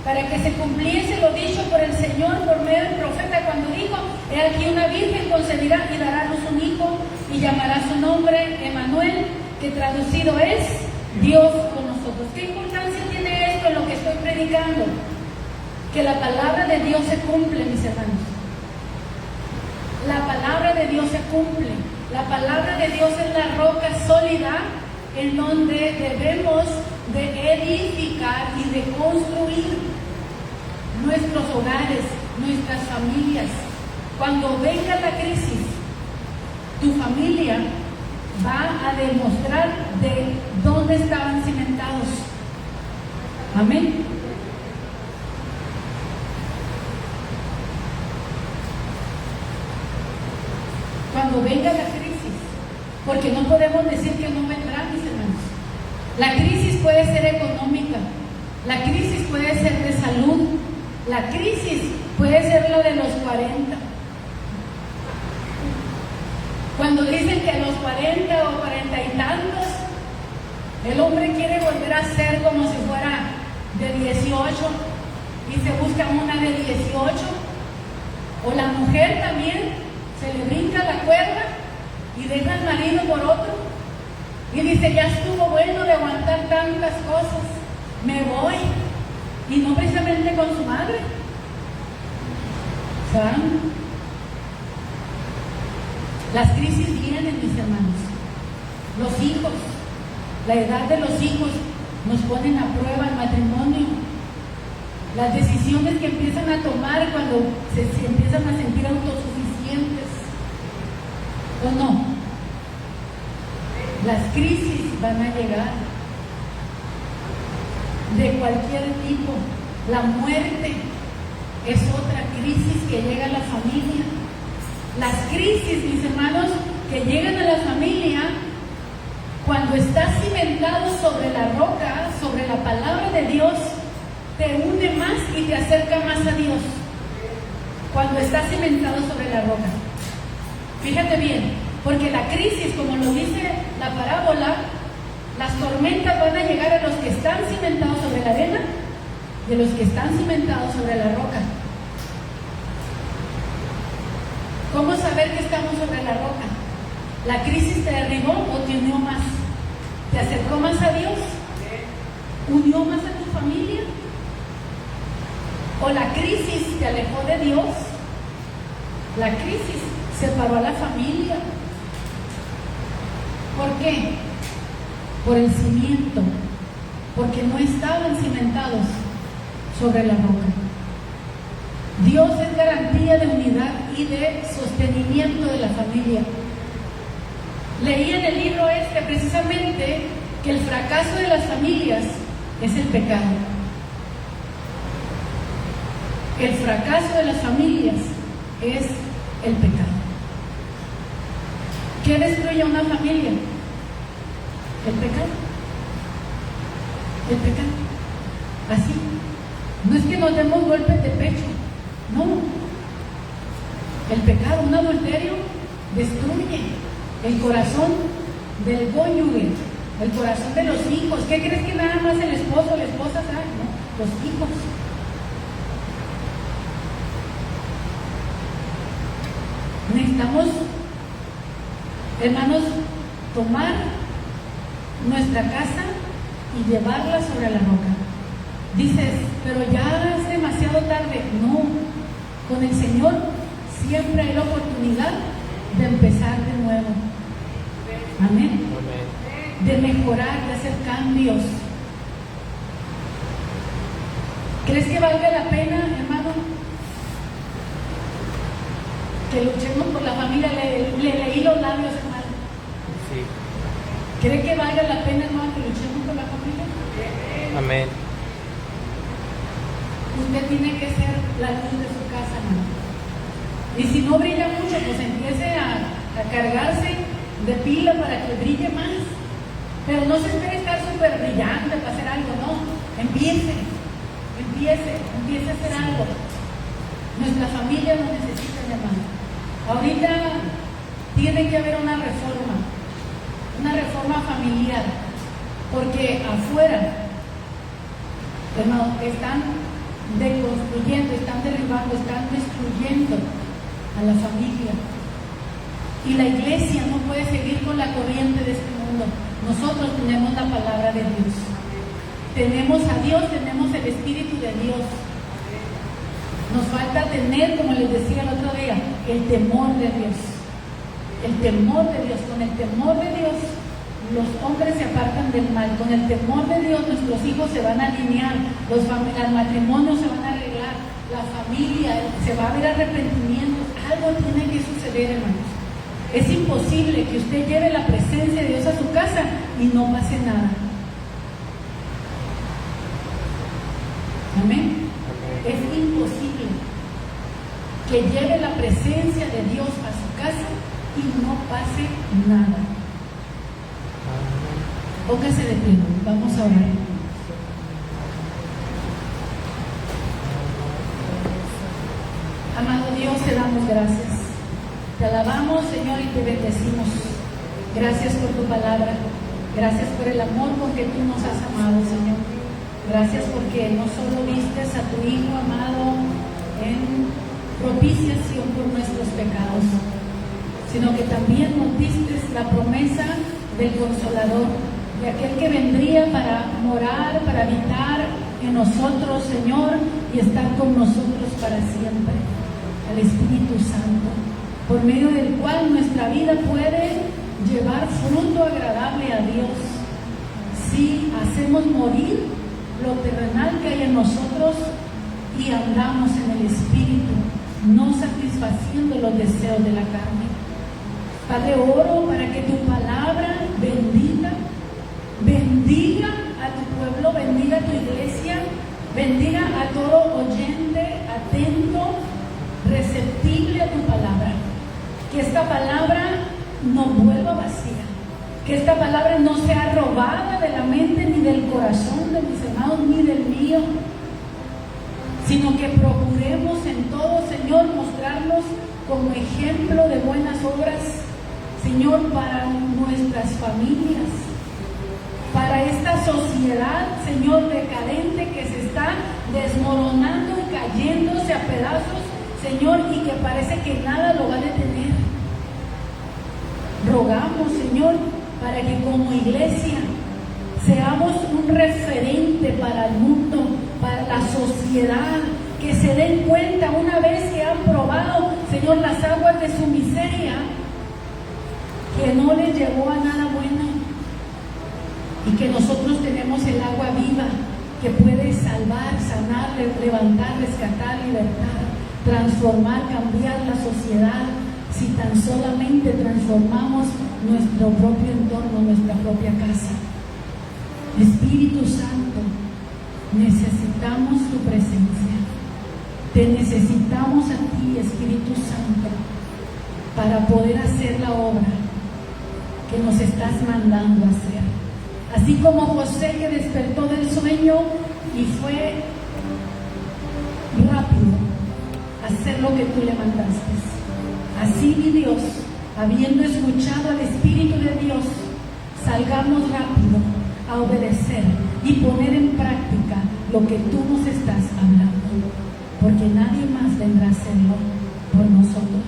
Speaker 1: para que se cumpliese lo dicho por el Señor por medio del profeta, cuando dijo: he aquí una virgen concebirá y dará a luz un hijo, y llamará su nombre Emmanuel, que traducido es Dios con nosotros. ¿Qué importancia tiene esto en lo que estoy predicando? Que la palabra de Dios se cumple, mis hermanos. La palabra de Dios se cumple. La palabra de Dios es la roca sólida en donde debemos de edificar y de construir nuestros hogares, nuestras familias. Cuando venga la crisis, tu familia va a demostrar de dónde estaban cimentados. Amén. Cuando venga la crisis, porque no podemos decir que no vendrá, mis hermanos. La crisis puede ser económica, la crisis puede ser de salud, la crisis puede ser la de los 40. Cuando dicen que a los 40 o 40 y tantos, el hombre quiere volver a ser como si fuera de 18 y se busca una de 18, o la mujer también se le brinca la cuerda y deja al marido por otro y dice: ya estuvo bueno de aguantar tantas cosas, me voy. Y no precisamente con su madre. ¿Saben? Las crisis vienen, mis hermanos. Los hijos, la edad de los hijos nos ponen a prueba el matrimonio. Las decisiones que empiezan a tomar cuando se empiezan a sentir autosuficientes. ¿O no? Las crisis van a llegar de cualquier tipo. La muerte es otra crisis que llega a la familia. Las crisis, mis hermanos, que llegan a la familia, cuando estás cimentado sobre la roca, sobre la palabra de Dios, te une más y te acerca más a Dios. Cuando estás cimentado sobre la roca. Fíjate bien, porque la crisis, como lo dice la parábola, las tormentas van a llegar a los que están cimentados sobre la arena y a los que están cimentados sobre la roca. ¿Cómo saber que estamos sobre la roca? ¿La crisis te derribó o te unió más? ¿Te acercó más a Dios? ¿Unió más a tu familia? ¿O la crisis te alejó de Dios? La crisis separó a la familia. ¿Por qué? Por el cimiento, porque no estaban cimentados sobre la roca. Dios es garantía de unidad y de sostenimiento de la familia. Leí en el libro precisamente que el fracaso de las familias es el pecado. El fracaso de las familias es el pecado. ¿Qué destruye a una familia? El pecado. El pecado. Así. No es que nos demos golpes de pecho. No. El pecado, un adulterio, destruye el corazón del cónyuge, el corazón de los hijos. ¿Qué crees que nada más el esposo o la esposa sabe? No, los hijos. Necesitamos, hermanos, tomar nuestra casa y llevarla sobre la roca. Dices, pero ya es demasiado tarde. No, con el Señor siempre hay la oportunidad de empezar de nuevo. Amén. De mejorar, de hacer cambios. ¿Crees que valga la pena, hermano, que luchemos por la familia? Le leí los labios, hermano.
Speaker 2: Sí.
Speaker 1: ¿Cree que valga la pena, hermano, que luchemos por la familia?
Speaker 2: Amén.
Speaker 1: Usted tiene que ser la luz de su casa, hermano. Y si no brilla mucho, pues empiece a cargarse de pila para que brille más. Pero no se espere estar súper brillante para hacer algo, no. Empiece a hacer algo. Nuestra familia lo necesita, hermano. Ahorita tiene que haber una reforma familiar, porque afuera, hermano, están deconstruyendo, están derribando, están destruyendo a la familia. Y la iglesia no puede seguir con la corriente de este mundo. Nosotros tenemos la palabra de Dios. Tenemos a Dios, tenemos el Espíritu de Dios. Nos falta tener, como les decía el otro día, el temor de Dios. El temor de Dios. Con el temor de Dios, los hombres se apartan del mal. Con el temor de Dios, nuestros hijos se van a alinear, los matrimonios se van a arreglar, la familia se va a ver arrepentimiento. Algo tiene que suceder, hermanos. Es imposible que usted lleve la presencia de Dios a su casa y no pase nada. Amén. Es imposible que lleve la presencia de Dios a su casa y no pase nada. Póngase de pie, vamos a orar. Amado Dios, te damos gracias. Te alabamos, Señor, y te bendecimos. Gracias por tu palabra. Gracias por el amor con que tú nos has amado, Señor. Gracias porque no solo diste a tu Hijo amado en propiciación por nuestros pecados, sino que también nos diste la promesa del Consolador, de aquel que vendría para morar, para habitar en nosotros, Señor, y estar con nosotros para siempre, al Espíritu Santo, por medio del cual nuestra vida puede llevar fruto agradable a Dios si hacemos morir lo terrenal que hay en nosotros y andamos en el Espíritu, no satisfaciendo los deseos de la carne. Padre, oro para que tu palabra bendiga a tu pueblo, bendiga a tu iglesia, bendiga a todo oyente atento, receptible a tu palabra. Que esta palabra no vuelva vacía, que esta palabra no sea robada de la mente ni del corazón de mis hermanos ni del mío, sino que procuremos en todo, Señor, mostrarnos como ejemplo de buenas obras, Señor, para nuestras familias, para esta sociedad, Señor, decadente que se está desmoronando y cayéndose a pedazos, Señor, y que parece que nada lo va a detener. Rogamos, Señor, para que como iglesia seamos un referente para el mundo, para la sociedad, que se den cuenta una vez que han probado, Señor, las aguas de su miseria, que no les llevó a nada bueno, y que nosotros tenemos el agua viva que puede salvar, sanar, levantar, rescatar, libertar, transformar, cambiar la sociedad, si tan solamente transformamos nuestro propio entorno, nuestra propia casa. Espíritu Santo, necesitamos tu presencia. Te necesitamos a ti, Espíritu Santo, para poder hacer la obra que nos estás mandando a hacer. Así como José, que despertó del sueño y fue rápido a hacer lo que tú le mandaste. Así, mi Dios, habiendo escuchado al Espíritu de Dios, salgamos rápido a obedecer y poner en práctica lo que tú nos estás hablando, porque nadie más vendrá a hacerlo por nosotros.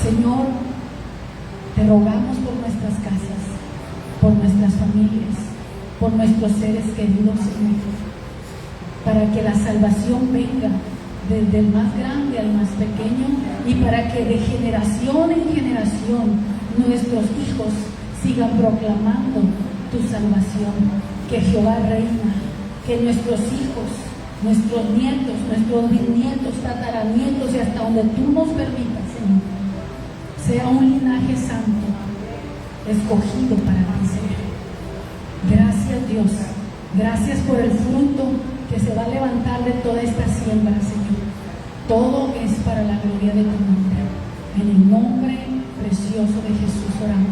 Speaker 1: Señor, te rogamos por nuestras casas, por nuestras familias, por nuestros seres queridos, Señor, para que la salvación venga desde el más grande al más pequeño y para que de generación en generación nuestros hijos sigan proclamando tu salvación, que Jehová reina, que nuestros hijos, nuestros nietos, nuestros bisnietos, tataranietos y hasta donde tú nos permitas, Señor, sea un linaje santo, escogido para ti, Señor. Gracias, Dios. Gracias por el fruto que se va a levantar de toda esta siembra, Señor. Todo es para la gloria de tu nombre. En el nombre precioso de Jesús oramos.